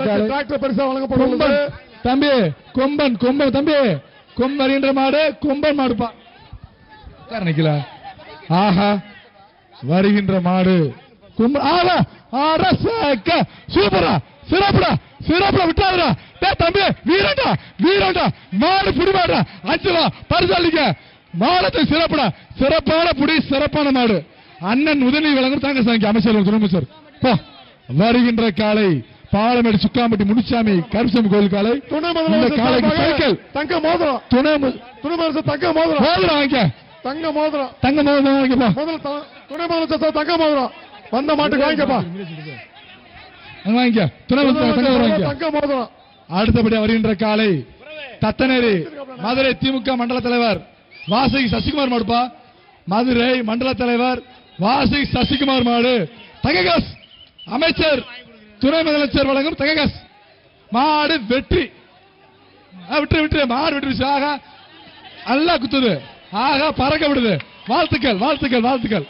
Tractor பரிசா வழங்கப்படுகிறது. தம்பி கொம்பன் கொம்பன் தம்பி கொம்பன் வருகின்ற மாடு கொம்பன் மாடுப்பா நிக்கல. ஆஹா வருகின்ற மாடு சூப்பரா சிறப்புடா சிறப்புடா விட்டாதுடா தம்பி வீரண்டா வீரண்டா மாடு புடிமாடா அஞ்சுவா பரிசாலிக்க மாடத்தை சிறப்புடா சிறப்பான புடி சிறப்பான மாடு அண்ணன் உதவி வழங்கும் தாங்க சாங்கி அமைச்சர் துணைமுச்சர் போ. வருகின்ற காலை பாலமேடு சுக்காம்பட்டி முனிசாமி கருப்பசாமி கோயில் காலை காலைக்கு சைக்கிள் தங்க மோதிரம் துணை தங்க மோதிரம் மோதிரம் வாங்கிக்க தங்க மோதிரம் தங்க மோதிரம் வாங்கிப்பா முதல் துணை முதலமைச்சர் தங்க மோதிரம் வந்த மாட்டுக்கு வாங்கிக்கப்பா வாங்கிக்க துணை முதலமைச்சர் தங்க மோதிரம். அடுத்தபடியா வருகின்ற காலை தத்தனேரி மதுரை திமுக மண்டல தலைவர் வாசகி சசிகுமார் மாடுப்பா மதுரை மண்டல தலைவர் வாசகி சசிகுமார் மாடு தங்ககாஸ் அமைச்சர் துணை முதலமைச்சர் வழங்கும் தங்ககாஸ் மாடு வெற்றி விட்டு விட்டு மாடு வெற்றி ஆகா நல்லா குத்துது ஆகா பறக்க விடுது வாழ்த்துக்கள் வாழ்த்துக்கள் வாழ்த்துக்கள்.